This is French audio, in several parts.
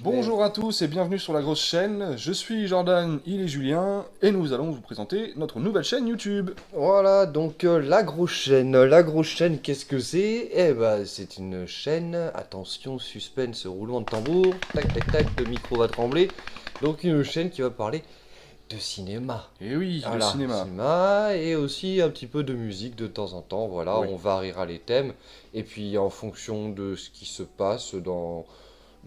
Bonjour à tous et bienvenue sur la grosse chaîne. Je suis Jordan, il est Julien et nous allons vous présenter notre nouvelle chaîne YouTube. Voilà, donc la grosse chaîne. Qu'est-ce que c'est? Eh ben, c'est une chaîne. Attention, suspense, roulement de tambour. Tac, tac, tac, le micro va trembler. Donc une chaîne qui va parler de cinéma. Et oui, le Voilà, cinéma. cinéma et aussi un petit peu de musique de temps en temps. Voilà, Oui. on variera les thèmes. Et puis en fonction de ce qui se passe dans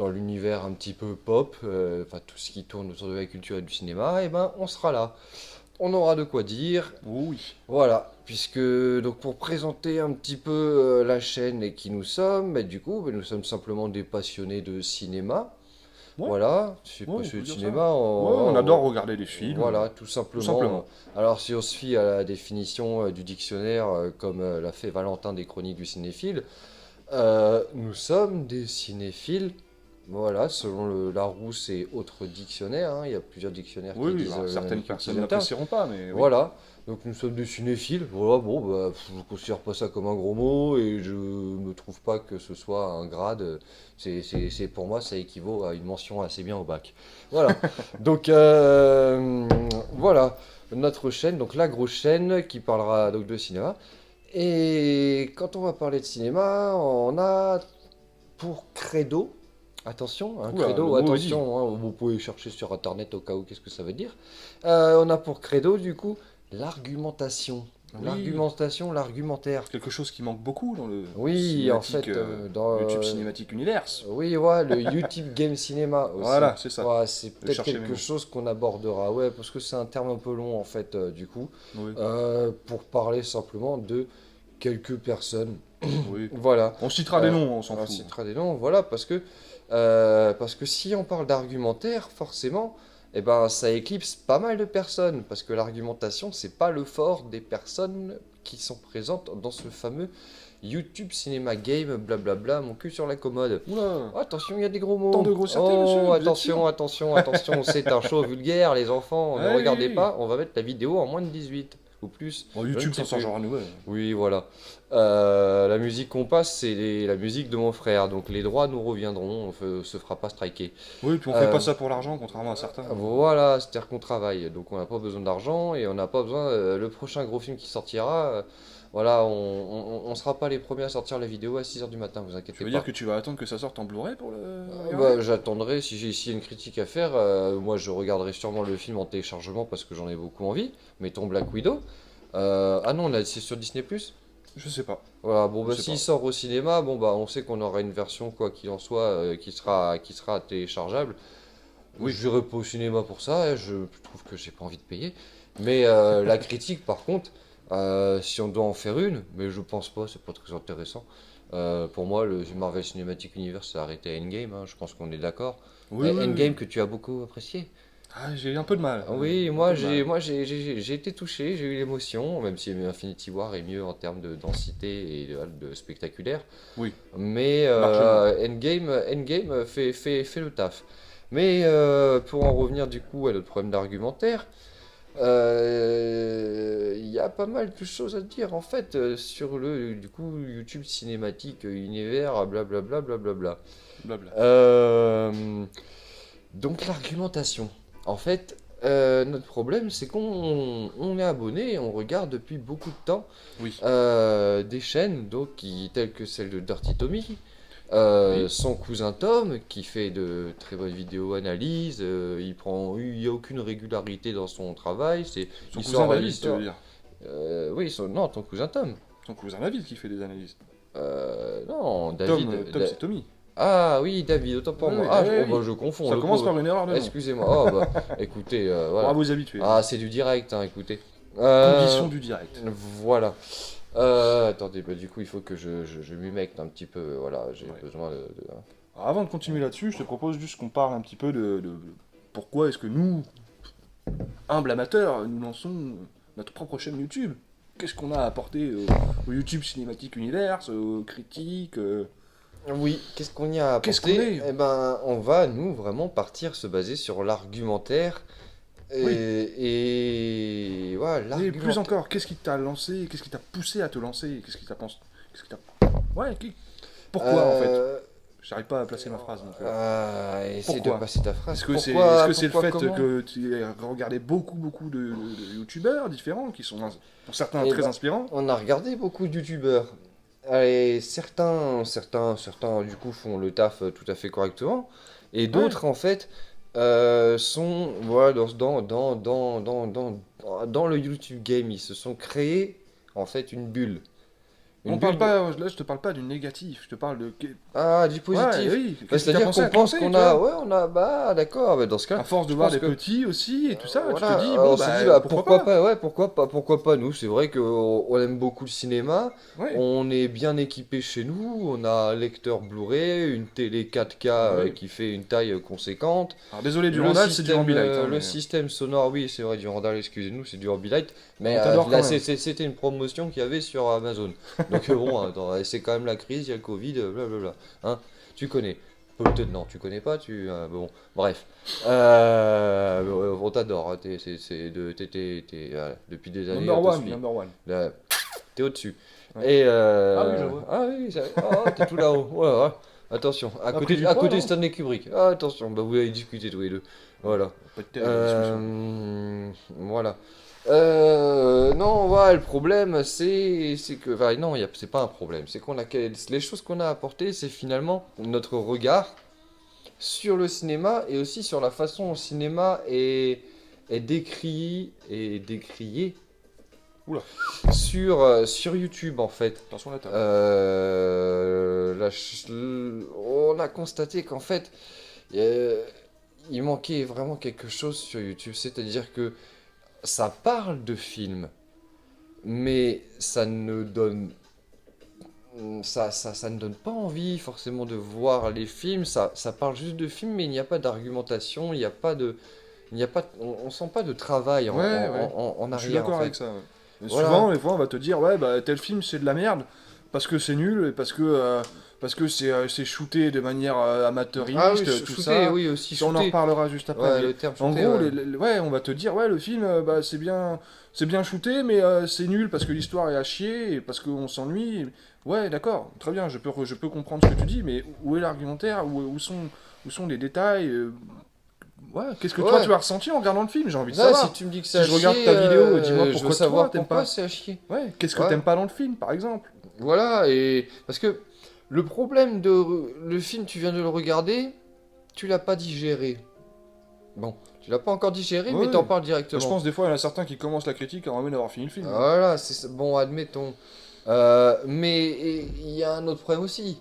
l'univers un petit peu pop, enfin tout ce qui tourne autour de la culture et du cinéma, eh ben on sera là. On aura de quoi dire. Oh oui. Voilà, puisque donc pour présenter un petit peu la chaîne et qui nous sommes, nous sommes simplement des passionnés de cinéma. Ouais, Voilà, je suis ouais, on passionné peut de dire ça. cinéma. Ouais, on adore regarder des films, Voilà, tout tout simplement. simplement. Alors si on se fie à la définition du dictionnaire, comme l'a fait Valentin des Chroniques du cinéphile, nous sommes des cinéphiles. Voilà, selon le Larousse et autres dictionnaires, hein, il y a plusieurs dictionnaires Oui, qui oui, disent alors la même certaines chose personnes le terme. n'apprécieront pas, mais oui. Voilà, donc nous sommes des cinéphiles. Voilà, bon, bah, je considère pas ça comme un gros mot et je ne trouve pas que ce soit un grade. Pour moi, ça équivaut à une mention assez bien au bac. Voilà, donc voilà, notre chaîne, donc la grosse chaîne qui parlera donc de cinéma. Et quand on va parler de cinéma, on a pour credo, attention, un Oula, le credo, mot est dit. attention, hein, vous pouvez chercher sur internet au cas où qu'est-ce que ça veut dire. On a pour credo du coup l'argumentation. Oui, L'argumentaire. quelque chose qui manque beaucoup dans le Oui, en cinématique, fait, YouTube Cinématique Universe. oui, ouais, le YouTube Game Cinéma aussi. Voilà, c'est ça. Ouais, c'est Je peut-être cherchais mes quelque mots. chose qu'on abordera, ouais, parce que c'est un terme un peu long en fait, du coup, Oui, pour parler simplement de quelques personnes. oui. Voilà. On citera des noms, on s'en On fout. citera des noms, voilà, parce que si on parle d'argumentaire, forcément, eh ben, ça éclipse pas mal de personnes, parce que l'argumentation, c'est pas le fort des personnes qui sont présentes dans ce fameux YouTube Cinéma Game, blablabla, mon cul sur la commode. Oula, Oh, attention, il y a des gros tant de mots. grossièreté, monsieur, Oh, vous êtes sûr? attention, attention, attention, c'est un show vulgaire, les enfants, ne Ah oui, oui, regardez oui. pas, on va mettre la vidéo en moins de 18 ou plus, Bon, je ne YouTube sais s'en plus. chargera nous. Oui, voilà. La musique qu'on passe, c'est la musique de mon frère, donc les droits nous reviendront, se fera pas striker. Oui, puis on fait pas Euh, ça pour l'argent, contrairement à certains. voilà, c'est-à-dire qu'on travaille, donc on n'a pas besoin d'argent et on n'a pas besoin. Le prochain gros film qui sortira, voilà, on sera pas les premiers à sortir la vidéo à 6 heures du matin, vous Je inquiétez veux dire pas. que tu vas attendre que ça sorte en Blu-ray pour le regarder? Bah, j'attendrai, si j'ai ici une critique à faire, moi je regarderai sûrement le film en téléchargement parce que j'en ai beaucoup envie. Mettons Black Widow. Ah non, là c'est sur Disney+. Je sais pas. Voilà, bon Je bah sais s'il pas. sort au cinéma, bon bah on sait qu'on aura une version quoi qu'il en soit qui sera téléchargeable. Oui. Je n'irai pas au cinéma pour ça, je trouve que j'ai pas envie de payer. Mais la critique par contre, si on doit en faire une, mais je pense pas, c'est pas très intéressant. Pour moi, le Marvel Cinematic Universe s'est arrêté à Endgame, hein, je pense qu'on est d'accord. Oui, oui, oui. Endgame que tu as beaucoup apprécié. Ah, j'ai un peu de mal. Ah oui, Un peu moi de mal. j'ai été touché, j'ai eu l'émotion, même si Infinity War est mieux en termes de densité et de spectaculaire. Oui, Mais largement. Endgame fait le taf. Mais pour en revenir du coup à notre problème d'argumentaire, il y a pas mal de choses à dire en fait sur le du coup YouTube cinématique univers blablabla blablabla. Blabla. Euh, donc l'argumentation. En fait, notre problème c'est qu'on est abonné et on regarde depuis beaucoup de temps Oui. des chaînes donc telles que celle de Dirty Tommy, Oui. son cousin Tom qui fait de très bonnes vidéos analyses, il y a aucune régularité dans son travail, Son il cousin sort David, tu veux l'histoire. dire. Oui, non, ton cousin Tom. Son cousin David qui fait des analyses. Non, Tom, David. Tom c'est Tommy. Ah oui, David, autant pour Oui, moi. oui, Ah, oui, bah, oui. je confonds Ça le commence pauvre. par une erreur de nom. Excusez-moi. Oh bah, écoutez, Pour voilà. vous habituer. Ah, c'est du direct, hein, écoutez. Condition du direct. Voilà. Attendez, bah, du coup, il faut que je m'humecte un petit peu. Voilà, j'ai Ouais. besoin hein. Alors, avant de continuer là-dessus, je te propose juste qu'on parle un petit peu de pourquoi est-ce que nous, humbles amateurs, nous lançons notre propre chaîne YouTube. Qu'est-ce qu'on a à apporter au YouTube Cinématique Universe, aux critiques Oui, qu'est-ce qu'on y a à Qu'est-ce qu'on apporter? est Eh ben, on va, nous, vraiment partir se baser sur l'argumentaire. Oui, Voilà, et plus l'argumentaire. encore, qu'est-ce qui t'a lancé, qu'est-ce qui t'a poussé à te lancer, qu'est-ce qui t'a pensé, qu'est-ce qui t'a... Ouais, pourquoi en fait? J'arrive pas à placer ma phrase. Donc, Essaye de pourquoi? passer ta phrase. Est-ce que c'est le Pourquoi, fait comment? que tu as regardé beaucoup de youtubeurs différents qui sont pour certains Eh très ben, inspirants? on a regardé beaucoup de youtubeurs. Et certains, du coup, font le taf tout à fait correctement. Et Ouais, d'autres, en fait, sont, voilà, dans le YouTube game, ils se sont créés, en fait, une bulle. on Une parle bulle. pas, là je te parle pas du négatif, je te parle de. Ah, du Ouais, positif. oui, Bah, qu'est-ce qui t'a c'est-à-dire pensé qu'on à te pense lancer, qu'on tu a, vois? ouais, bah, d'accord, bah, dans ce cas, À force de je voir pense des que, petits aussi et tout ça, tu te voilà, dis, bon, on s'est dit, bah, bah, pourquoi pas? pourquoi pas nous. C'est vrai qu'on aime beaucoup le cinéma, Ouais, on est bien équipé chez nous, on a un lecteur Blu-ray, une télé 4K ouais. qui fait une taille conséquente. Alors désolé, du Randall, c'est du Ambilight, hein, Le mais système sonore, oui, c'est vrai, du Randall, excusez-nous, c'est du Ambilight, mais on t'adore quand là, même. c'était une promotion qu'il y avait sur Amazon. Donc bon, attends, c'est quand même la crise, il y a le Covid, blablabla. Hein, tu connais. Peut-être non, tu connais pas, bon, bref. On t'adore, hein, depuis des années, Number on te one, suit. number one. Là, t'es au-dessus. Ouais. Et Ah oui, je vois. ah oui, t'es tout là-haut. Ouais, ouais. Attention, On a pris du à poids, côté non? Stanley Kubrick. Ah, attention, bah vous avez discuté tous les deux. Voilà. Pas de terrible discussion. Voilà. Non, voilà, le problème, c'est que, enfin, non, c'est pas un problème. C'est qu'on a, les choses qu'on a apportées, c'est finalement notre regard sur le cinéma et aussi sur la façon dont le cinéma est décrit et décrié Oula, sur YouTube en fait. attention à la table. On a constaté qu'en fait, euh, il manquait vraiment quelque chose sur YouTube, c'est-à-dire que ça parle de films, mais ça ne donne pas envie forcément de voir les films. Ça parle juste de films, mais il n'y a pas d'argumentation, il n'y a pas, on sent pas de travail Ouais, ouais. en Je suis arrière en d'accord avec fait. ça. Ouais. Et Voilà. souvent, les fois, on va te dire, ouais, bah tel film c'est de la merde parce que c'est nul et parce que c'est shooté de manière Ah oui, amateuriste, tout shooté, ça. oui aussi On en shooté. reparlera juste après. Ouais, Mais le terme en shooté, gros, ouais. ouais, on va te dire, ouais, le film, bah c'est bien shooté, mais c'est nul parce que l'histoire est à chier et parce qu'on s'ennuie. Ouais, d'accord, très bien, je peux comprendre ce que tu dis, mais où est l'argumentaire, où sont les détails ouais, qu'est-ce que toi Ouais. tu as ressenti en regardant le film, j'ai envie de Là, si savoir. tu me dis que c'est Si à je regarde chier, ta vidéo, dis-moi je veux pourquoi toi savoir t'aimes pourquoi pas. c'est à chier. Ouais, qu'est-ce que Ouais. t'aimes pas dans le film, par exemple? Voilà, et parce que le problème le film, tu viens de le regarder, tu l'as pas digéré. Bon, tu l'as pas encore digéré, mais t'en Ouais. parles Bah, je directement. pense des fois, il y en a certains qui commencent la critique avant même d'avoir fini le film, hein. Voilà, bon, admettons. Mais il y a un autre problème aussi.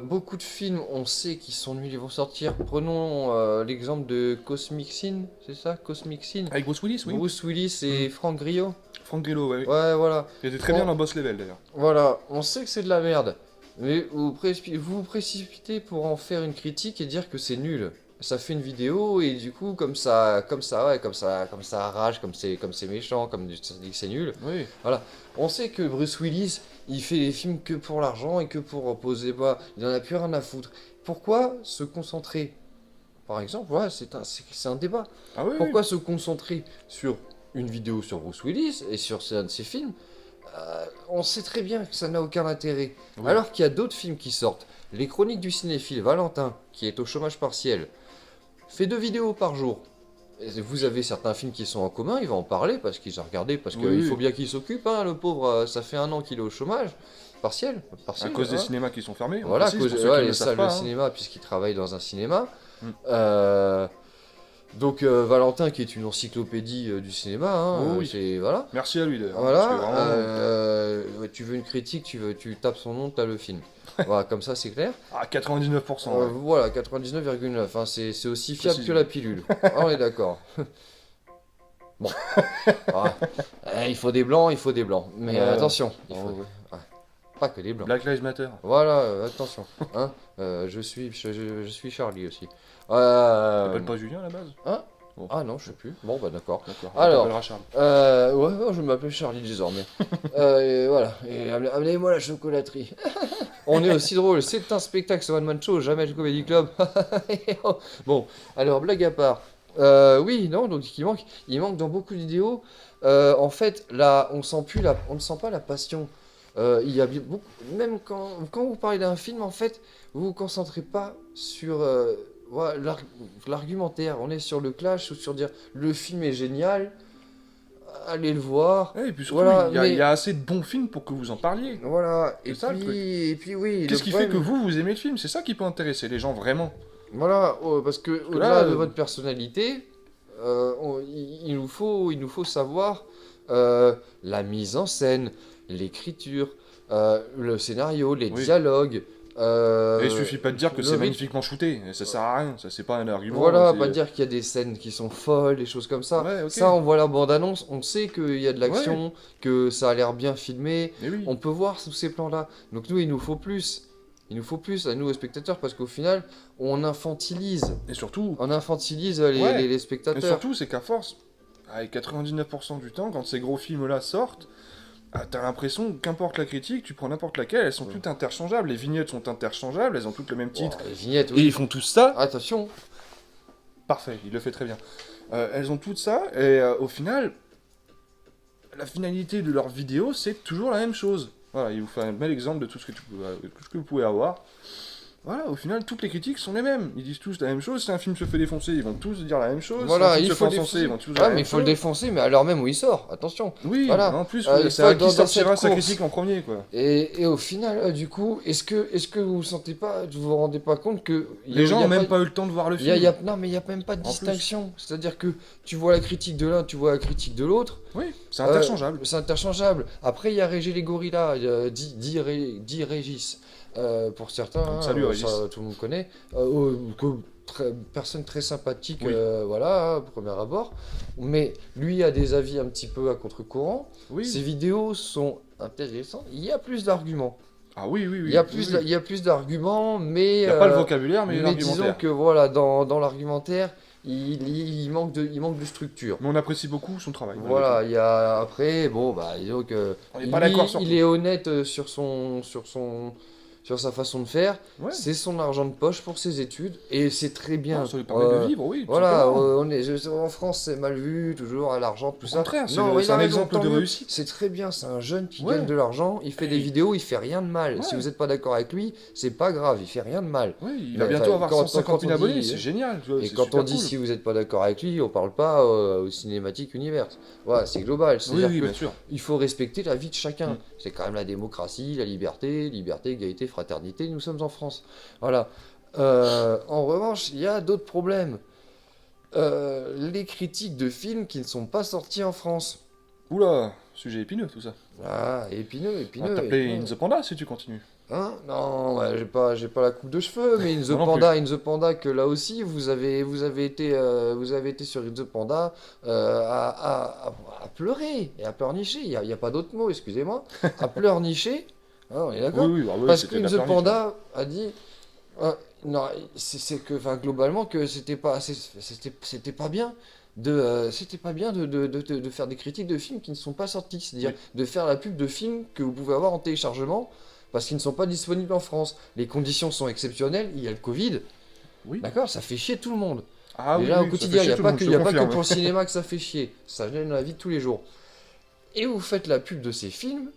Beaucoup de films, on sait qu'ils sont nuls, ils vont sortir. Prenons l'exemple de Cosmic Sin, c'est ça, Cosmic Sin. Avec Bruce Willis, oui. Bruce Willis Mm. et Frank Grillo. Frank Grillo, ouais. Ouais, voilà. Il était très bien dans Boss Level d'ailleurs. Voilà, on sait que c'est de la merde. Mais vous vous précipitez pour en faire une critique et dire que c'est nul. Ça fait une vidéo et du coup, ouais, comme ça rage, comme c'est méchant, ça dit que c'est nul. Oui. Voilà. On sait que Bruce Willis, il fait les films que pour l'argent et que pour poser bas. Il en a plus rien à foutre. Pourquoi se concentrer? Par exemple, ouais, c'est un débat. Ah oui, oui. Pourquoi se concentrer sur une vidéo sur Bruce Willis et sur un de ses films? On sait très bien que ça n'a aucun intérêt. Oui. Alors qu'il y a d'autres films qui sortent. Les Chroniques du cinéphile, Valentin, qui est au chômage partiel, fait 2 vidéos par jour. Et vous avez certains films qui sont en commun, il va en parler parce qu'ils ont regardé, parce qu'il Oui, faut oui. bien qu'il s'occupe, hein, le pauvre, ça fait 1 an qu'il est au chômage, partiel, À cause des hein. cinémas qui sont fermés, on Voilà, à précise, cause pour de ceux qui ne les le savent salles pas, de hein. cinéma, puisqu'il travaille dans un cinéma. Mm. Donc Valentin, qui est une encyclopédie du cinéma, hein, Oh oui. voilà. Merci à lui d'ailleurs. Parce que Voilà, vraiment. ouais, tu veux une critique, tu tapes son nom, t'as le film. Voilà, comme ça c'est clair. Ah, 99%. Ouais. Voilà, 99,9, hein, c'est aussi fiable Précision. que la pilule. Ah, on est d'accord. Bon. Ah, il faut des blancs, il faut des blancs. Mais attention, il faut... ouais, pas que des blancs. Black Lives Matter. Voilà, attention. Hein, je suis Charlie aussi. T'appelles pas Julien à la base? Hein Bon. Ah non, je sais plus. Bon, bah d'accord. D'accord. Alors. On t'appellera Charles. Ouais, je m'appelle Charlie désormais. Et voilà, et amenez-moi la chocolaterie. On est aussi drôle, c'est un spectacle, c'est One Man Show, jamais le Comedy Club. Bon, alors blague à part. Oui, non, donc il manque dans beaucoup de vidéos. En fait, là, on ne sent pas la passion. Il y a même quand vous parlez d'un film, en fait, vous vous concentrez pas sur voilà, l'argumentaire. On est sur le clash ou sur dire le film est génial, allez le voir. Ouais, et puis surtout, Voilà, il y mais a assez de bons films pour que vous en parliez. voilà. C'est ça, le truc. Et puis oui, le Qu'est-ce qui fait que problème, vous aimez le film? C'est ça qui peut intéresser les gens vraiment. voilà, parce que Que là, au-delà de votre personnalité, il nous faut savoir la mise en scène, l'écriture, le scénario, les oui. dialogues. Et il suffit pas de dire que le c'est rythme. magnifiquement shooté, et ça sert à rien, ça c'est pas un argument. Voilà, c'est- pas dire qu'il y a des scènes qui sont folles, des choses comme ça. Ouais, ok. Ça, on voit la bande-annonce, on sait qu'il y a de l'action, que ça a l'air bien filmé. Mais oui. On peut voir tous ces plans-là. Donc nous, il nous faut plus. Il nous faut plus à nous, les spectateurs, parce qu'au final, on infantilise. Et surtout, On infantilise Ouais. les et spectateurs. surtout c'est qu'à force, avec 99% du temps, quand ces gros films-là sortent, t'as l'impression, qu'importe la critique, tu prends n'importe laquelle, elles sont toutes interchangeables. Les vignettes sont interchangeables, elles ont toutes le même Bon, titre. les vignettes, Et oui. ils font tous ça. Attention. Parfait, il le fait très bien. Elles ont toutes ça, et au final, la finalité de leur vidéo, c'est toujours la même chose. Voilà, il vous fait un bel exemple de tout ce que, tout ce que vous pouvez avoir. Voilà, au final, toutes les critiques sont les mêmes. Ils disent tous la même chose. Si un film se fait défoncer, ils vont tous dire la même chose. Voilà, si un film il se faut fait le encenser, défoncer. ils vont tous dire Ah, la mais même il faut le chose. défoncer, mais à l'heure même où il sort. Attention. Oui, Voilà. en plus, Il c'est faut à être qui dans sortira cette sa course. critique en premier, quoi. Et au final, du coup, est-ce que vous sentez pas, vous vous rendez pas compte que Les gens n'ont même pas eu le temps de voir le film. non, mais il y a même pas de En plus. distinction. C'est-à-dire que tu vois la critique de l'un, tu vois la critique de l'autre. Oui, c'est interchangeable. C'est interchangeable. Après, il y a Régis les gorillas, dit Régis. Pour certains, Donc, salut, Régis. ça, tout le monde connaît. Personne très sympathique, Oui. voilà, premier abord. Mais lui a des avis un petit peu à contre-courant. Oui. Ses vidéos sont intéressantes. Il y a plus d'arguments. Ah oui, oui, oui. Il y a plus, il y a plus d'arguments, mais Il n'y a pas le vocabulaire, mais, mais disons l'argumentaire. que voilà, dans l'argumentaire, il manque de structure. Mais on apprécie beaucoup son travail. Voilà, il y a après, bon bah disons que On n'est pas d'accord sur il tout. est honnête sur sa façon de faire. Ouais. C'est son argent de poche pour ses études et c'est très bien. Non, ça lui permet de vivre, oui. tout Voilà, simplement. en France c'est mal vu, toujours à l'argent, tout Au ça. contraire, c'est Non, le- il c'est a un raison, exemple tant de mieux. réussite. C'est très bien, c'est un jeune qui Ouais. gagne de l'argent, il fait des vidéos, il fait rien de mal. Si Ouais. vous n'êtes pas d'accord avec lui, c'est pas grave, il fait rien de mal. Oui, il Mais va bientôt enfin, avoir quand 150 000 on abonnés, dit- c'est génial. tu vois, Et c'est quand super on dit cool. si vous n'êtes pas d'accord avec lui, on parle pas au cinématique univers. Voilà, c'est global. Oui, C'est-à-dire oui, que bien sûr. il faut respecter la vie de chacun. Mm. C'est quand même la démocratie, la liberté, égalité, fraternité. Nous sommes en France. Voilà. En revanche, il y a d'autres problèmes. Les critiques de films qui ne sont pas sortis en France. Oula, sujet épineux tout ça. Ah, épineux, On va épineux. t'appeler épineux. In the Panda si tu continues. Hein? Non, ouais, j'ai pas la coupe de cheveux, mais Moi non In the Panda, que là aussi, vous avez été sur In the Panda à pleurer et à pleurnicher. Il y a pas d'autre mot, excusez-moi. À pleurnicher. Hein, on est d'accord? Oui, oui, ah oui, Parce c'était que de la The pleurniche, hein. Panda a dit, non, c'est que, enfin, globalement, que c'était pas bien de faire des critiques de films qui ne sont pas sortis, c'est-à-dire Oui. de faire la pub de films que vous pouvez avoir en téléchargement parce qu'ils ne sont pas disponibles en France. Les conditions sont exceptionnelles, il y a le Covid, Oui. d'accord, ça fait chier tout le monde. Ah oui, Déjà oui, au ça quotidien, fait il n'y a chier pas tout que, le y a monde, pas je que confirme. pour le cinéma que ça fait chier, ça gêne la vie de tous les jours. Et vous faites la pub de ces films.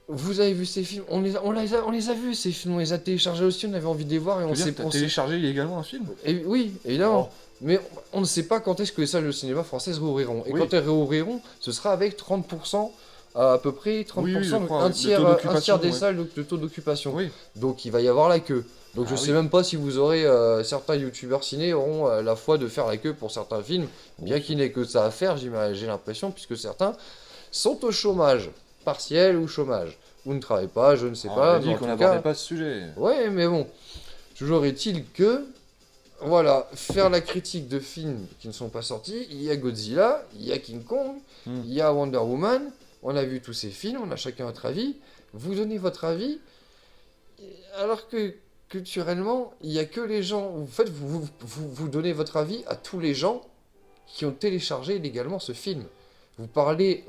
Vous avez vu ces films, on les a vus ces films, on les a téléchargés aussi, on avait envie de les voir et Tu on veux dire, s'est t'as pensé. téléchargé illégalement un film? Et oui, évidemment. Oh. Mais on ne sait pas quand est-ce que les salles de cinéma françaises rouvriront. Et Oui. quand elles rouvriront, ce sera avec 30%, à peu près 30%, Oui, oui, je donc crois, un de tiers, taux un d'occupation, tiers des ouais. salles de taux d'occupation. Oui. Donc il va y avoir la queue. Donc je Ah sais oui. même pas si vous aurez, certains youtubeurs ciné auront la foi de faire la queue pour certains films, bien qu'il n'ait que ça à faire, j'ai l'impression, puisque certains sont au chômage, partiel ou chômage, ou ne travaillent pas, je ne sais Ah, pas. on a mais dit en qu'on tout n'abordait cas- pas ce sujet. Ouais, mais bon, toujours est-il que, voilà, faire la critique de films qui ne sont pas sortis, il y a Godzilla, il y a King Kong, il y a Wonder Woman, on a vu tous ces films, on a chacun notre avis, vous donnez votre avis, alors que culturellement, il n'y a que les gens, en fait, vous donnez votre avis à tous les gens qui ont téléchargé illégalement ce film. Vous parlez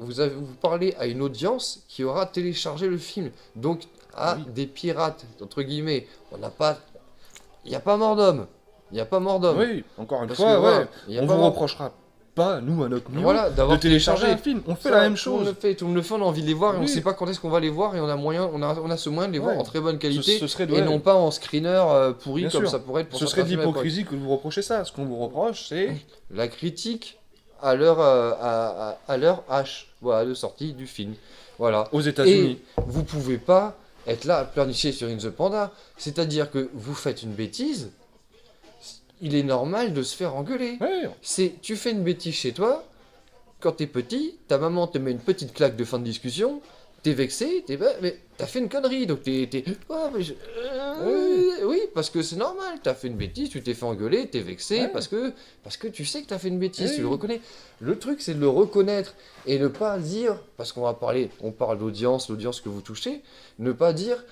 à une audience qui aura téléchargé le film, donc à Oui. des pirates, entre guillemets. Il n'y a pas mort d'homme. Il n'y a pas mort d'homme. Oui, encore une Parce fois, que, voilà, ouais. il y a On pas vous mort- reprochera pas, nous, à notre niveau, Voilà, de d'avoir télécharger un film. On fait la même Tout le monde chose. le fait, tout le monde le fait, on a envie de les voir et on Oui. sait pas quand est-ce qu'on va les voir et on a moyen, on a ce moyen de les voir Ouais. en très bonne qualité Ce serait de- et ouais. non pas en screener pourri Bien comme sûr. ça pourrait être pour Ce serait certains de films à l'époque. l'hypocrisie que vous reprochez ça. Ce qu'on vous reproche, c'est... La critique à l'heure à l'heure H, voilà, de sortie du film. Voilà. Aux États-Unis. Et vous pouvez pas être là à pleurnicher sur In the Panda. C'est-à-dire que vous faites une bêtise, il est normal de se faire engueuler. Ouais. Tu fais une bêtise chez toi, quand t'es petit, ta maman te met une petite claque de fin de discussion, t'es vexé, mais t'as fait une connerie, donc oh, mais oui, parce que c'est normal, t'as fait une bêtise, tu t'es fait engueuler, t'es vexé, Ouais. parce que tu sais que t'as fait une bêtise, Oui. tu le reconnais. Le truc, c'est de le reconnaître et ne pas dire, parce on parle d'audience, l'audience que vous touchez, ne pas dire,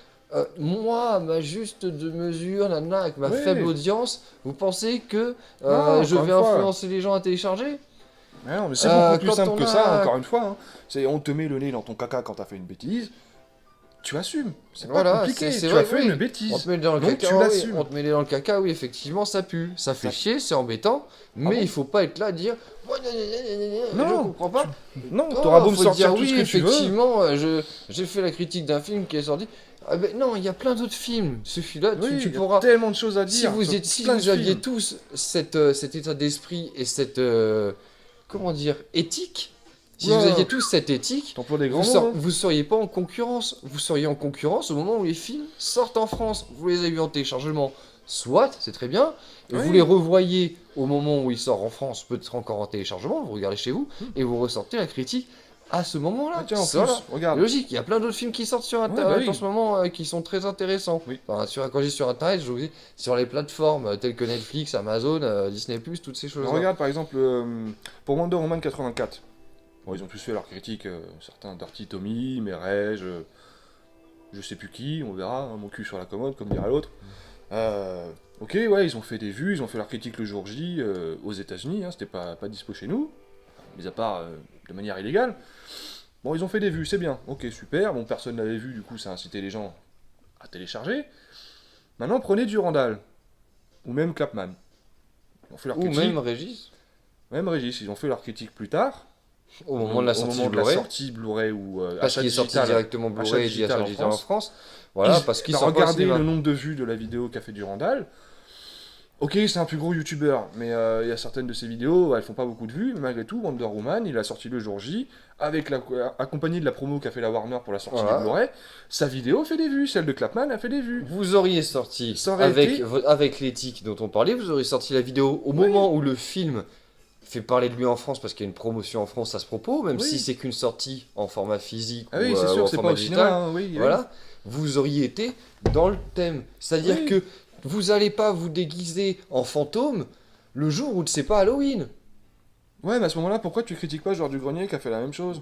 moi, ma juste de mesure, nana, avec ma Oui. faible audience, vous pensez que Non, je encore vais une fois. influencer les gens à télécharger? Mais non, mais c'est beaucoup plus quand simple on que a- ça, encore une fois. Hein. C'est on te met le nez dans ton caca quand t'as fait une bêtise, tu assumes. C'est pas Voilà, compliqué, c'est tu vrai, as fait oui. une On bêtise. te met dans le Donc, caca, tu oui, l'assumes. on te met dans le caca, oui, effectivement, ça pue. Ça fait Ça- chier, c'est embêtant, mais bon il faut pas être là à dire ouais, je Non, comprends pas. Non, Non, t'auras beau me faut sortir dire tout oui, ce que tu veux. effectivement, j'ai fait la critique d'un film qui est sorti. Ah ben non, il y a plein d'autres films. Celui-là, Oui, tu il y a pourras. tellement de choses à Si dire. vous, sur si plein de vous aviez films. tous cet état d'esprit et cette comment dire éthique, si Oula. vous aviez tous cette éthique, T'emploies des vous, grands mots. Hein. vous seriez pas en concurrence. Vous seriez en concurrence au moment où les films sortent en France. Vous les avez vus en téléchargement, soit, c'est très bien. Et Oui. vous les revoyez au moment où ils sortent en France, peut-être encore en téléchargement. Vous regardez chez vous et vous ressortez la critique à ce moment-là. Ah, tiens, en C'est plus, voilà. regarde. Logique, il y a plein d'autres films qui sortent sur Internet bah oui. en ce moment qui sont très intéressants. Oui. Enfin, quand je dis sur Internet, je vous dis sur les plateformes telles que Netflix, Amazon, Disney+, toutes ces choses-là. Regarde par exemple pour Wonder Woman 84. Bon, ils ont tous fait leur critique, certains Dirty Tommy, Merey, je sais plus qui, on verra, hein, mon cul sur la commode, comme dirait l'autre. Ok, ouais, ils ont fait des vues, ils ont fait leur critique le jour J aux États-Unis, hein, c'était pas dispo chez nous, mis à part de manière illégale. Bon, ils ont fait des vues, c'est bien, ok, super, bon, personne l'avait vu, du coup, ça a incité les gens à télécharger. Maintenant, prenez Durandal, ou même Clapman. Ils ont fait leur Ou critique, même Régis, même Régis, ils ont fait leur critique plus tard. au moment de la sortie du Blu-ray. sortie Blu-ray ou Parce achat qu'il est sorti digital. directement achat Blu-ray et digital achat en digital en France. France. Voilà, Ils- parce qu'ils t'as sont pas au regardé cinéma. le nombre de vues de la vidéo qu'a fait Durandal. Ok, c'est un plus gros youtubeur, mais il y a certaines de ses vidéos, elles font pas beaucoup de vues, mais malgré tout, Wonder Woman, il a sorti le jour J, accompagné de la promo qu'a fait la Warner pour la sortie Voilà. du Blu-ray, sa vidéo fait des vues, celle de Clapman a fait des vues. Vous auriez sorti, Ça aurait avec, été- avec l'éthique dont on parlait, vous auriez sorti la vidéo au moment où le film fait parler de lui en France, parce qu'il y a une promotion en France à ce propos, même Oui. si c'est qu'une sortie en format physique Ah oui, ou c'est en sûr, c'est format pas au digital. cinéma, hein, oui, oui. Voilà, vous auriez été dans le thème. C'est-à-dire Oui. que vous allez pas vous déguiser en fantôme le jour où c'est pas Halloween. Ouais, mais à ce moment-là, pourquoi tu critiques pas Joueur du Grenier qui a fait la même chose?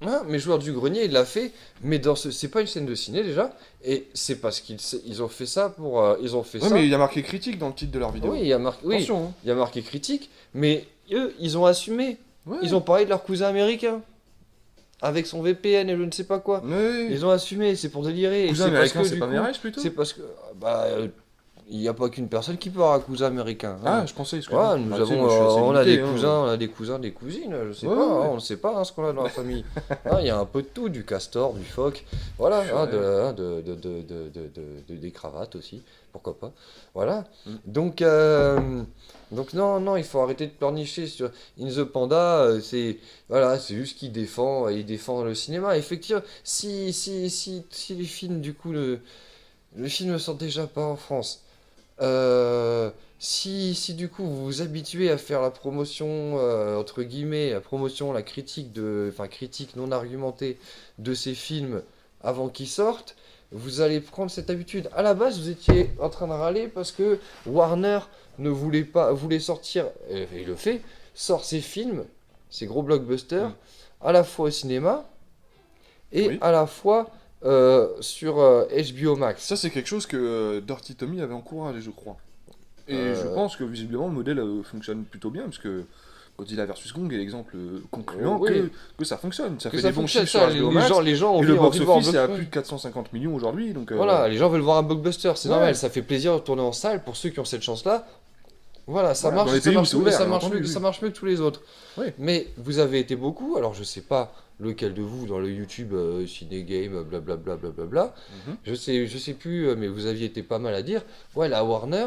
Hein, mais Joueur du Grenier, il l'a fait, mais c'est pas une scène de ciné déjà, et c'est parce ils ont fait ça pour, ils ont fait Ouais, ça. mais il y a marqué critique dans le titre de leur vidéo. Oui, il y a marqué, oui, Attention, hein. il y a marqué critique, mais eux, ils ont assumé. Ouais. Ils ont parlé de leur cousin américain, avec son VPN et je ne sais pas quoi. Ouais. Ils ont assumé, c'est pour délirer. et Cousin c'est parce américain, que, c'est du pas coup, Mérès plutôt? C'est parce que, il n'y a pas qu'une personne qui peut avoir un cousin américain. hein. Ah, je pensais, excuse-moi. Ouais, nous Bah, tu sais, avons, moi, je suis assez on a limité, des hein. cousins, on a des cousins, des cousines, je sais Ouais, pas, ouais. hein, on ne sait pas hein, ce qu'on a dans la famille. Il y a un peu de tout, du castor, du phoque, voilà, Ouais. des cravates aussi, pourquoi pas. Voilà. Mm. Donc non, il faut arrêter de pleurnicher sur In the Panda, c'est juste qu'il défend, il défend le cinéma. Effectivement, si les films, du coup, le film ne sort déjà pas en France. Si du coup vous vous habituez à faire la promotion, entre guillemets, la critique critique non argumentée de ces films avant qu'ils sortent, vous allez prendre cette habitude. À la base, vous étiez en train de râler parce que Warner voulait sortir, et il le fait, sort ses films, ses gros blockbusters, à la fois au cinéma et Oui. à la fois sur HBO Max. Ça, c'est quelque chose que Dirty Tommy avait encouragé, je crois. Et Euh. je pense que visiblement le modèle fonctionne plutôt bien, parce que Godzilla vs Kong est l'exemple concluant Oui. que ça fonctionne. Ça Que fait ça des bons fonctionne, chiffres sur ça, HBO Max, les gens ont et le envie de voir box-office est un à bloc- plus de 450 millions aujourd'hui, donc... Voilà, les gens veulent voir un blockbuster, c'est Ouais. normal, ça fait plaisir de tourner en salle pour ceux qui ont cette chance-là. Voilà, ça Voilà, marche, dans les ça pays où marche c'est mieux, ouvert, ça bien marche entendu, mieux, oui. ça marche mieux que tous les autres. Oui. Mais vous avez été beaucoup, alors je sais pas lequel de vous dans le YouTube Ciné Game, blablabla, blablabla. Mhm. Je sais plus, mais vous aviez été pas mal à dire. Ouais, la Warner,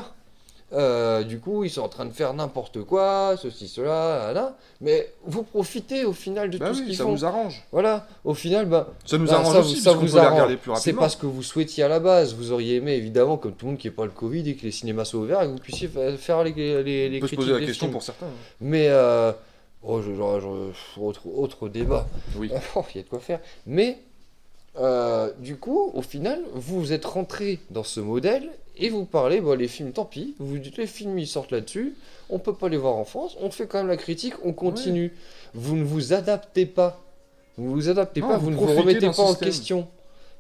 du coup, ils sont en train de faire n'importe quoi, ceci, cela, là. Mais vous profitez au final de Bah tout ce oui, qu'ils ça font. nous arrange. Voilà, au final, Ça nous bah, arrange ça, aussi, ça puisqu'on vous peut les arrange. regarder plus C'est rapidement. pas ce que vous souhaitiez à la base. Vous auriez aimé, évidemment, comme tout le monde, qu'il n'y ait pas le Covid et que les cinémas soient ouverts et que vous puissiez faire les On peut se critiques poser la des question films. pour certains. Mais, oh, autre débat. Oui. Il y a de quoi faire. Mais, du coup, au final, vous êtes rentré dans ce modèle et vous parlez, bon, les films, tant pis. Vous dites, les films, ils sortent là-dessus. On peut pas les voir en France. On fait quand même la critique. On continue. Vous ne vous adaptez pas. Vous vous adaptez Non, pas. vous Vous ne vous profitez remettez d'un pas en système. question.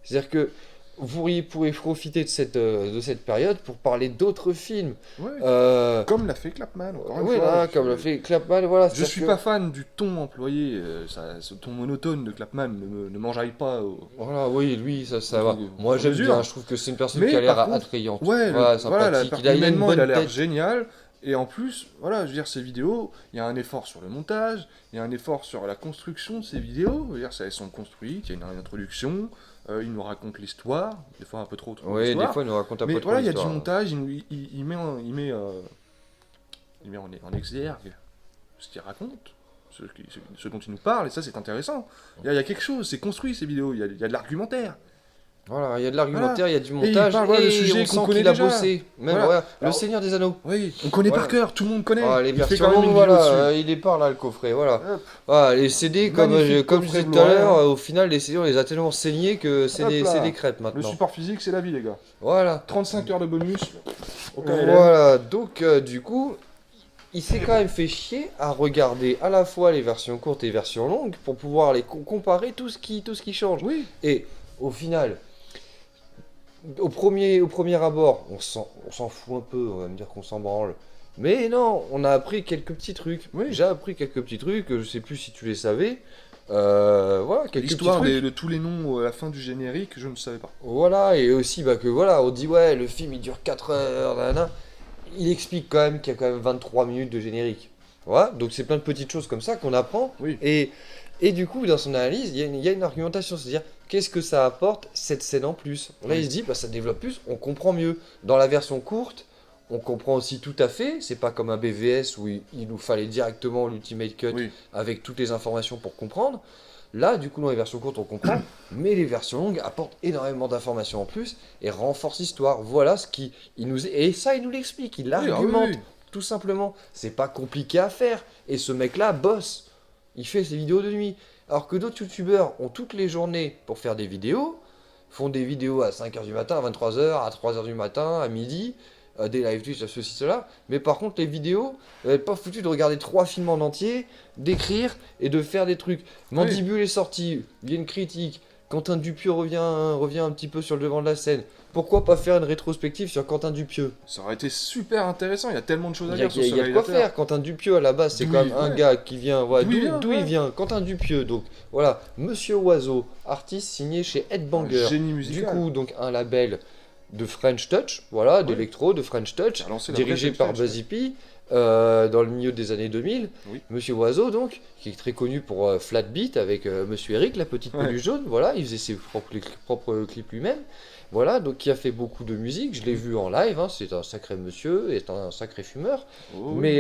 C'est-à-dire que vous pourrez profiter de cette période pour parler d'autres films. Ouais. Euh, Comme l'a fait Clapman, encore une oui, fois. là, comme l'a fait Clapman, voilà. Je c'est-à-dire suis que- pas fan du ton employé, ce ton monotone de Clapman ne m'enjaille pas. Voilà, oui, lui, ça va. Sur Moi, j'aime mesure. bien. Je trouve que c'est une personne Mais qui a l'air par contre, attrayante. Ouais, Voilà, voilà, sympathique. Il a une humainement, bonne il a l'air tête. génial. Et en plus, voilà, je veux dire, ces vidéos, il y a un effort sur le montage, il y a un effort sur la construction de ces vidéos. Je veux dire, elles sont construites, il y a une introduction, il nous raconte l'histoire, des fois un peu trop Oui, des l'histoire. fois, il nous raconte un Mais peu trop voilà, il y a du l'histoire. montage, il met en exergue ce qu'il raconte, ce dont il nous parle, et ça c'est intéressant. Il y a quelque chose, c'est construit ces vidéos, il y a de l'argumentaire. Voilà, il y a de l'argumentaire, il y a du il montage, parle, voilà, de et sujets on qu'on sent connaît qu'il a déjà. bossé. Même, Voilà. voilà, le Alors, Seigneur des Anneaux. Oui, on connaît Voilà. par cœur, tout le monde connaît. Ah, les Il fait versions quand même longues, une vidéo voilà, dessus. il est par là, le coffret, voilà. Hop. Voilà, les CD, comme Magnifique je coffret disais tout à Blu-ray, l'heure, hein. au final, les CD, on les a tellement saignés que c'est Hop des, là. c'est des crêpes Le maintenant. support physique, c'est la vie, les gars. Voilà. 35 heures de bonus. Au KLM. Voilà, donc du coup, il s'est quand même fait chier à regarder à la fois les versions courtes et les versions longues pour pouvoir les comparer tout ce qui change. Oui. Et au final, au premier abord, on s'en fout un peu, on va me dire qu'on s'en branle. Mais non, on a appris quelques petits trucs. Oui. J'ai appris quelques petits trucs, je sais plus si tu les savais. Voilà, quelques petits L'histoire trucs. de tous les noms à la fin du générique, je ne savais pas. Voilà, et aussi bah, que voilà, on dit ouais, le film il dure 4 heures, nanana. Il explique quand même qu'il y a quand même 23 minutes de générique. Voilà, donc c'est plein de petites choses comme ça qu'on apprend. Oui. Et du coup, dans son analyse, il y a une argumentation, c'est-à-dire qu'est-ce que ça apporte cette scène en plus. Là, Oui. il se dit, bah, ça développe plus, on comprend mieux. Dans la version courte, on comprend aussi tout à fait, c'est pas comme un BVS où il nous fallait directement l'Ultimate Cut Oui. avec toutes les informations pour comprendre. Là, du coup, dans les versions courtes, on comprend, mais les versions longues apportent énormément d'informations en plus et renforcent l'histoire. Voilà ce qui il nous et ça, il nous l'explique, il ah oui, l'argumente oui. tout simplement. C'est pas compliqué à faire et ce mec-là bosse. Il fait ses vidéos de nuit. Alors que d'autres youtubeurs ont toutes les journées pour faire des vidéos, font des vidéos à 5h du matin, à 23h, à 3h du matin, à midi, des live Twitch, à ceci, cela. Mais par contre, les vidéos, vous n'êtes pas foutu de regarder 3 films en entier, d'écrire et de faire des trucs. Mandibule est sorti, il y a une critique. Quentin Dupieux revient un petit peu sur le devant de la scène. Pourquoi pas faire une rétrospective sur Quentin Dupieux? Ça aurait été super intéressant, il y a tellement de choses à Il y a, dire sur il ce y a de quoi réalisateur. faire. Quentin Dupieux, à la base, c'est D'où quand il- même un ouais. gars qui vient. Voilà, D'où il vient, d'où il ouais. vient Quentin Dupieux. Donc voilà, Monsieur Oiseau, artiste signé chez Headbanger. Un génie Du musical. coup, donc un label de French Touch, voilà, d'électro, de French Touch, Qui a lancé la dirigé vraie par French, Buzzy P, dans le milieu des années 2000. Oui. Monsieur Oiseau, donc, qui est très connu pour Flat Beat avec Monsieur Eric, la petite Ouais. peluche jaune, voilà, il faisait ses propres clips lui-même. Voilà, donc qui a fait beaucoup de musique, je l'ai vu en live, hein, c'est un sacré monsieur, est un sacré fumeur, Oh, mais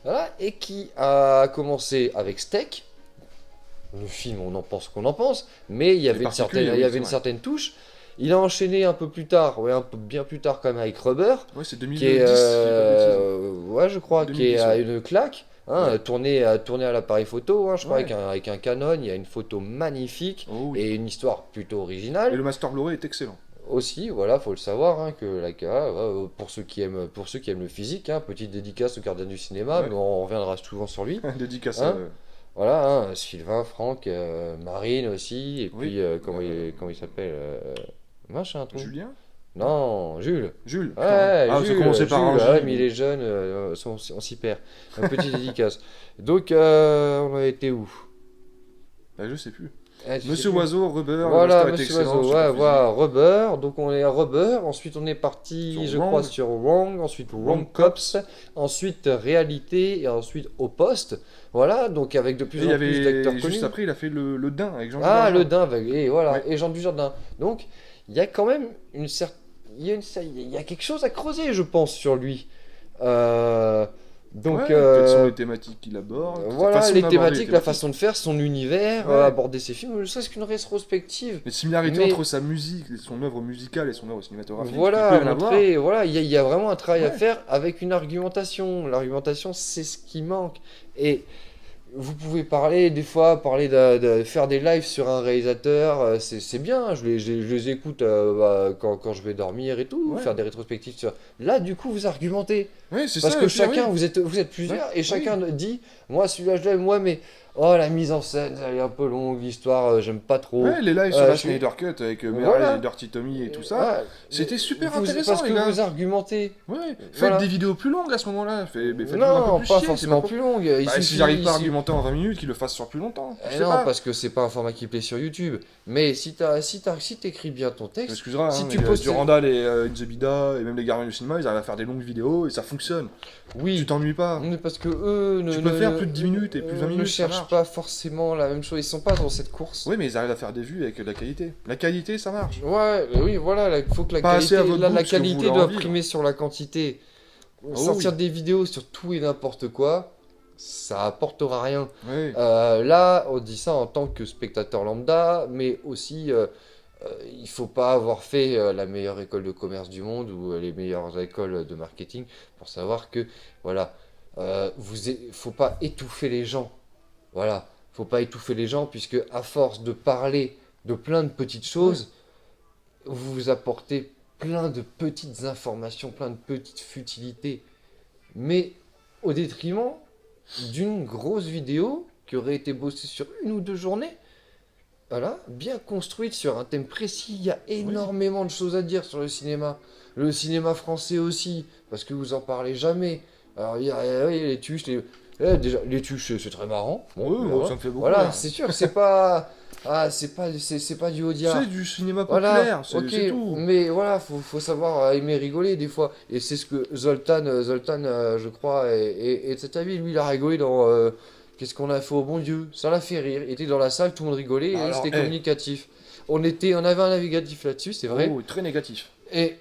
voilà, et qui a commencé avec Steak. Le film, on en pense qu'on en pense, mais il y avait une particulier, certaine, oui, il y c'est avait une vrai. certaine touche. Il a enchaîné un peu plus tard, ouais, un peu bien plus tard quand même avec Rubber, Ouais, c'est 2010, qui est, si je dis pas de bêtises. ouais, je crois, qui 2010, est à ouais. une claque, hein, Ouais. tourné à l'appareil photo, hein, je crois, Ouais. avec un Canon. Il y a une photo magnifique Oh oui. et une histoire plutôt Et originale. le Master Blu-ray est excellent. Aussi, voilà, faut le savoir, hein, que la pour ceux qui aiment le physique, hein, petite dédicace au gardien du cinéma, Ouais. mais on reviendra souvent sur lui. Dédicace Hein à... Voilà, hein, Sylvain, Franck, Marine aussi, et Oui. puis comment il s'appelle machin, tout. Julien Non, Jules. Jules. putain. Ouais, Ah, ça Jules, commençait par un Jules, ouais, J. mais il est jeune, on s'y perd. Un petit dédicace. Donc, on a été où? Bah, je sais plus. Ah, je sais Monsieur plus. Oiseau, Rubber, Voilà, le master était Monsieur excellent. Oiseau, super ouais, fusil. voilà, Rubber, donc on est à Rubber, ensuite on est parti, Sur je Wrong. crois, sur Wrong, ensuite Wrong Wrong Cops, Cops. ensuite Réalité, et ensuite Au Poste, voilà, donc avec de Et plus il y en plus d'acteurs avait, juste connus. après, il a fait le Dain avec Jean Ah, le Dujardin. Dain, et voilà, Ouais. et Jean Dujardin. Donc, il y a quand même une certaine... Il y a quelque chose à creuser, je pense, sur lui. Euh, donc, Ouais, quelles sont les thématiques qu'il aborde, sa voilà, façon les d'aborder les thématiques, la thématiques. façon de faire, son univers, Ouais. aborder ses films, ne serait-ce qu'une rétrospective. Les similarités Mais- entre sa musique, son œuvre musicale et son œuvre cinématographique. Il Voilà, peut y en avoir. montrer, voilà, il y a vraiment un travail à Ouais. faire avec une argumentation. L'argumentation, c'est ce qui manque. Et vous pouvez parler, des fois, de faire des lives sur un réalisateur, c'est bien, je les écoute quand je vais dormir et tout, Ouais. faire des rétrospectives sur... Là, du coup, vous argumentez. Oui, c'est Parce ça. que et puis, chacun, oui. vous êtes plusieurs, Ouais, et chacun dit, moi celui-là je l'aime, moi mais, oh la mise en scène, elle est un peu longue, l'histoire, j'aime pas trop. Ouais, les lives sur la je suis- Snyder Cut avec Merez Voilà. et Dirty Tommy et tout ça, Ah, c'était super vous- intéressant, parce les que gars. vous argumentez. Ouais, faites Voilà. des vidéos plus longues à ce moment-là. Mais faites-vous un peu Non, plus pas chier, forcément c'est plus longue. Bah, Il si suffit- j'arrive pas à il- argumenter en 20 minutes, qu'il le fasse sur plus longtemps. Je sais non, pas. parce que c'est pas un format qui plaît sur YouTube. Mais si t'écris bien ton Tu texte, m'excuseras, si hein, tu mais postes- Durandal et In the Bida et même les Gardiens du cinéma, ils arrivent à faire des longues vidéos et ça fonctionne. Tu oui, t'ennuies pas. mais parce que eux Tu peux faire plus de 10 minutes et plus de 20 ne minutes, ça cherchent marche. pas forcément la même chose. Ils sont pas dans cette course. Oui, mais ils arrivent à faire des vues avec de la qualité. La qualité, ça marche. Ouais, oui, voilà, il faut que la Pas assez qualité, à votre la goût, parce que vous qualité voulez en doit vivre. primer sur la quantité. Oh Sortir oui. des vidéos sur tout et n'importe quoi, ça apportera rien. Ouais. Là, on dit ça en tant que spectateur lambda, mais aussi, il faut pas avoir fait la meilleure école de commerce du monde ou les meilleures écoles de marketing pour savoir que, voilà, faut pas étouffer les gens. Voilà, faut pas étouffer les gens puisque à force de parler de plein de petites choses, vous vous apportez plein de petites informations, plein de petites futilités, mais au détriment d'une grosse vidéo qui aurait été bossée sur une ou deux journées, voilà, bien construite sur un thème précis. Il y a énormément de choses à dire sur le cinéma français aussi, parce que vous en parlez jamais. Alors il y a les tuches, déjà les tuches c'est très marrant. Bon, Ouais, voilà. ça me fait beaucoup Voilà, rire. c'est sûr, c'est pas c'est pas du Audiard. C'est du cinéma Voilà, populaire, c'est ok, c'est tout. mais voilà, faut savoir aimer rigoler des fois. Et c'est ce que Zoltan, je crois, est de cet avis. Lui, il a rigolé dans Qu'est-ce qu'on a fait au bon Dieu? Ça l'a fait rire. Il était dans la salle, tout le monde rigolait, et Alors, c'était communicatif. On avait un navigatif là-dessus, c'est vrai. Oh, très négatif. Et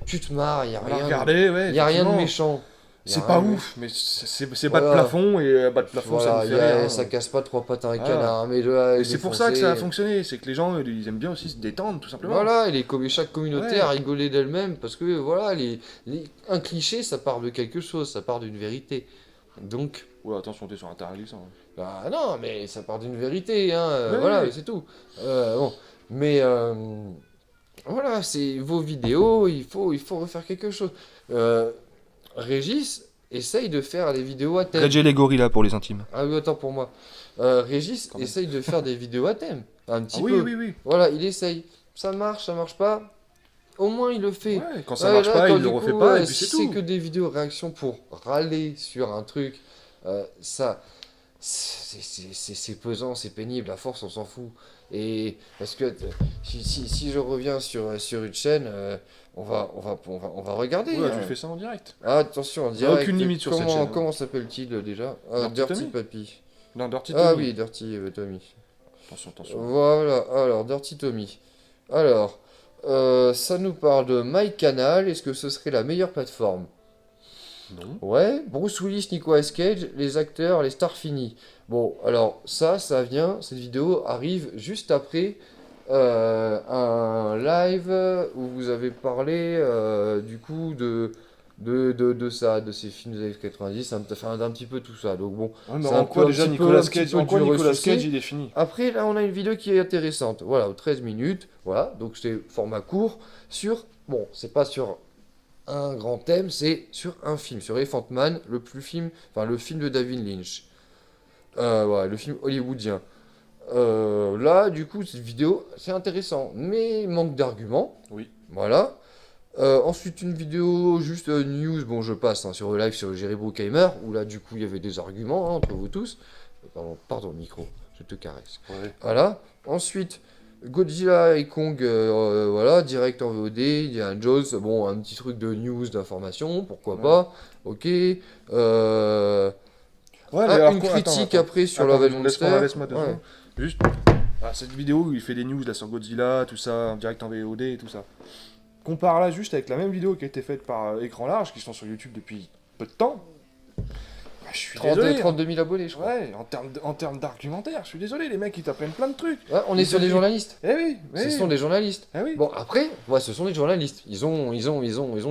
tu te marres, il n'y a On l'a rien, regardé, ouais. il y a rien de effectivement. méchant. Y a C'est rien pas de- ouf, mais c'est bas de Voilà. plafond, et bas de plafond, ça Voilà, nous fait rire. Hein. ça casse pas trois pattes à un Voilà. canard, mais là, Et c'est pour ça que ça a fonctionné, c'est que les gens, ils aiment bien aussi se détendre, tout simplement. Voilà, et chaque communauté Ouais. a rigolé d'elle-même parce que voilà, un cliché ça part de quelque chose, ça part d'une vérité. Donc, Ouais, attention, t'es sur un terrain glissant. bah non, mais ça part d'une vérité, hein, Ouais, voilà, ouais. c'est tout. Bon, mais voilà, c'est vos vidéos, il faut refaire quelque chose. Régis essaye de faire des vidéos à thème. Reggie les gorillas pour les intimes. Ah oui, attends pour moi. Régis Quand même. essaye de faire des vidéos à thème, un petit Ah oui, peu. oui, oui. Voilà, il essaye. Ça marche pas. Au moins il le fait. Ouais, quand ça Ouais, marche là, pas, quand il le du refait coup, pas, et puis si c'est c'est tout. que des vidéos réactions pour râler sur un truc, ça, c'est pesant, c'est pénible. À force, on s'en fout. Et parce que si je reviens sur une chaîne, on va regarder. Ouais, hein. tu fais ça en direct. Ah, attention, en y a direct. aucune limite sur cette comment, chaîne, hein. Comment s'appelle-t-il déjà Dirty Dirty Tommy Papi. Non, Dirty Ah Tommy. oui, Dirty Tommy. Attention, attention. Voilà, alors Dirty Tommy. Alors, ça nous parle de MyCanal. Est-ce que ce serait la meilleure plateforme? Non. Ouais, Bruce Willis, Nicolas Cage, les acteurs, les stars finies. Bon, alors ça vient, cette vidéo arrive juste après un live où vous avez parlé du coup de ces films des années 90, d'un petit peu tout ça. Donc bon, Ouais, mais c'est en un quoi peu- déjà un petit peu- Nicolas un petit Cage, peu en quoi du Nicolas ressourcé. Cage il est fini? Après, là, on a une vidéo qui est intéressante. Voilà, 13 minutes. Voilà, donc c'est format court sur. Bon, c'est pas sur un grand thème, c'est sur un film, sur Elephant Man, le film de David Lynch. Voilà, le film hollywoodien. Là, du coup, cette vidéo, c'est intéressant, mais manque d'arguments. Oui. Voilà. Ensuite, une vidéo juste news, bon, je passe hein, sur le live sur Jerry Bruckheimer, où là, du coup, il y avait des arguments hein, entre vous tous. Pardon, micro, je te caresse. Ouais. Voilà. Ensuite, Godzilla et Kong, voilà, direct en VOD, Indiana Jones, bon, un petit truc de news, d'information, pourquoi Ouais. pas, ok. Ouais, mais alors, Une quoi, critique attends. après sur Attends, Love and laisse-moi Monster. laisse-moi deux Ouais. secondes. Juste, cette vidéo où il fait des news là sur Godzilla, tout ça, en direct en VOD et tout ça. Compare là juste avec la même vidéo qui a été faite par Écran Large, qui sont sur YouTube depuis peu de temps. Bah, je suis 30, désolé. 32 000 abonnés, je crois. Ouais, en termes d'argumentaire, je suis désolé, les mecs ils t'apprennent plein de trucs. Ouais, on est sur des journalistes. Eh oui, Ce sont des journalistes. Eh oui. Bon, après, ouais, ce sont des journalistes. Ils ont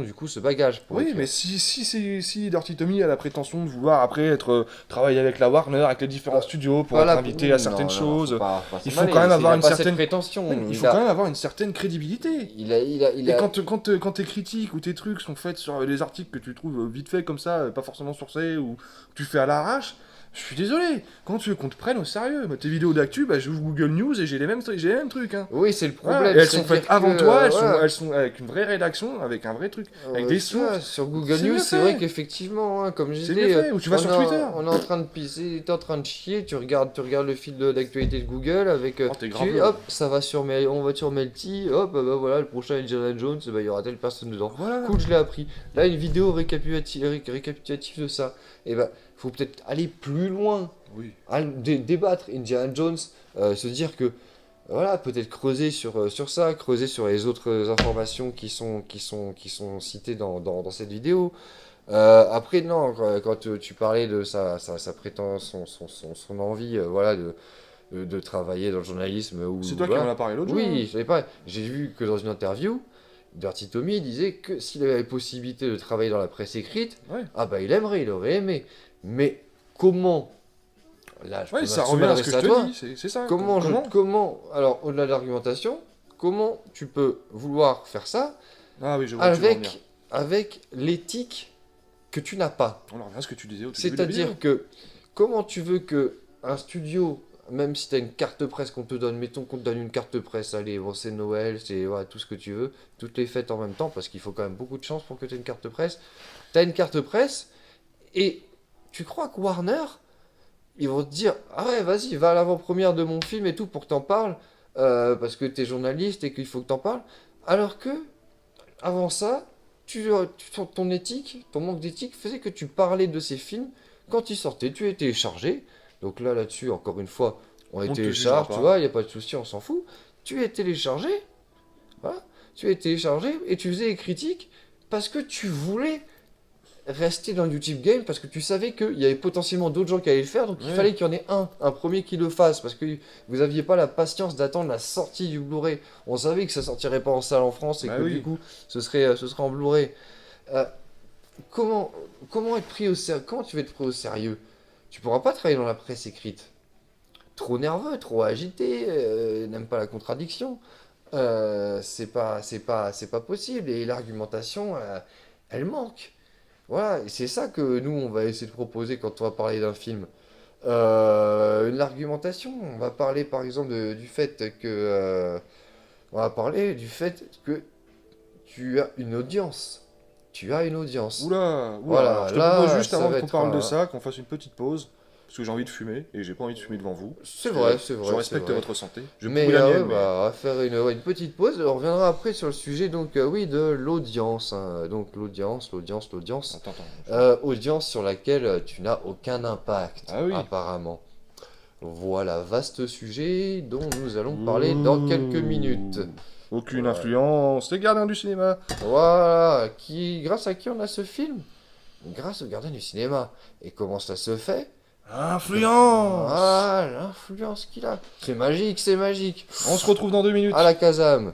du coup ce bagage pour Oui, écrire. mais si Dirty Tommy a la prétention de vouloir après être travailler avec la Warner, avec les différents studios pour Voilà, être invité à certaines choses, il faut quand même avoir une certaine- prétention. il faut quand même avoir une certaine crédibilité. Il Et a... quand tes critiques ou tes trucs sont faits sur des articles que tu trouves vite fait comme ça, pas forcément sourcés, ou tu fais à l'arrache, je suis désolé. Quand tu veux qu'on te prenne au sérieux, moi, tes vidéos d'actu, bah, j'ouvre Google News et j'ai les mêmes trucs. Hein. Oui, c'est le Voilà, problème. et elles sont c'est-à-dire faites avant que, toi, voilà. elles sont avec une vraie rédaction, avec un vrai truc, avec des Tu vois, sources. sur Google C'est News, bien c'est fait. vrai qu'effectivement, hein, comme je C'est disais, bien fait. Ou tu vas sur Twitter. on est en train de pisser, t'es en train de chier, tu regardes le fil d'actualité de Google avec, Oh, t'es grave tu- lourd. hop, ça va sur on va sur Melty, hop, bah voilà, le prochain Indiana Jones, bah, il y aura telle personne dedans. Voilà. Cool, je l'ai appris. Là, une vidéo récapitulative de ça. Et bah, faut peut-être aller plus loin, Oui. débattre Indiana Jones, se dire que voilà, peut-être creuser sur ça, creuser sur les autres informations qui sont citées dans cette vidéo. Après, non, quand tu parlais de sa prétention, son envie, voilà, de travailler dans le journalisme. Ou, C'est toi qui voilà. m'en as parlé l'autre jour. Oui, hein. je savais pas. J'ai vu que dans une interview, Dirty Tommy disait que s'il avait la possibilité de travailler dans la presse écrite, Ouais. ah bah il aurait aimé. Mais comment? Là, je Ouais, peux ça revient à ce que je toi. te dis, c'est ça. Comment, alors au-delà de l'argumentation, comment tu peux vouloir faire ça Ah oui, je vois où tu veux en venir. avec l'éthique que tu n'as pas? On en revient à ce que tu disais au début de la vidéo. C'est-à-dire que comment tu veux que un studio, même si tu as une carte presse qu'on te donne, mettons qu'on te donne une carte presse, allez, bon, c'est Noël, c'est voilà, tout ce que tu veux, toutes les fêtes en même temps, parce qu'il faut quand même beaucoup de chance pour que tu aies une carte presse. Tu as une carte presse et tu crois que Warner, ils vont te dire, ah ouais, vas-y, va à l'avant-première de mon film et tout pour que t'en parles, parce que t'es journaliste et qu'il faut que t'en parles. Alors que, avant ça, ton éthique, ton manque d'éthique faisait que tu parlais de ces films quand ils sortaient. Tu les téléchargés. Donc là-dessus, encore une fois, on les On te télécharge, jugera tu pas. vois, il n'y a pas de souci, on s'en fout. Tu les téléchargé, voilà, tu les téléchargé et tu faisais les critiques parce que tu voulais rester dans le YouTube Game parce que tu savais qu'il y avait potentiellement d'autres gens qui allaient le faire, donc il Ouais. fallait qu'il y en ait un premier qui le fasse parce que vous aviez pas la patience d'attendre la sortie du Blu-ray. On savait que ça sortirait pas en salle en France et Bah que oui. du coup ce serait en Blu-ray. Euh, comment être pris au sérieux? Comment tu vas être pris au sérieux? Tu pourras pas travailler dans la presse écrite. Trop nerveux, trop agité, n'aime pas la contradiction. C'est pas possible et l'argumentation, elle manque. Voilà, et c'est ça que nous, on va essayer de proposer quand on va parler d'un film. Une argumentation, on va parler par exemple du fait que... on va parler du fait que tu as une audience. Tu as une audience. Oula, Voilà, alors, je te là, propose juste ça avant va qu'on être parle de un- ça, qu'on fasse une petite pause, parce que j'ai envie de fumer, et j'ai pas envie de fumer devant vous. C'est Parce vrai, que c'est vrai. Je respecte c'est vrai. votre santé. Je Mais pourris la mienne, ouais, bah, on va faire une petite pause. On reviendra après sur le sujet donc oui de l'audience. Hein. Donc l'audience. Attends, attends. Audience sur laquelle tu n'as aucun impact Ah oui. apparemment. Voilà, vaste sujet dont nous allons parler dans quelques minutes. Aucune Ouais. influence. Les gardiens du cinéma. Voilà, grâce à qui on a ce film? Grâce au gardien du cinéma. Et comment ça se fait? Influence. Ah, l'influence qu'il a. C'est magique, c'est magique. On se retrouve dans 2 minutes. À la Kazam.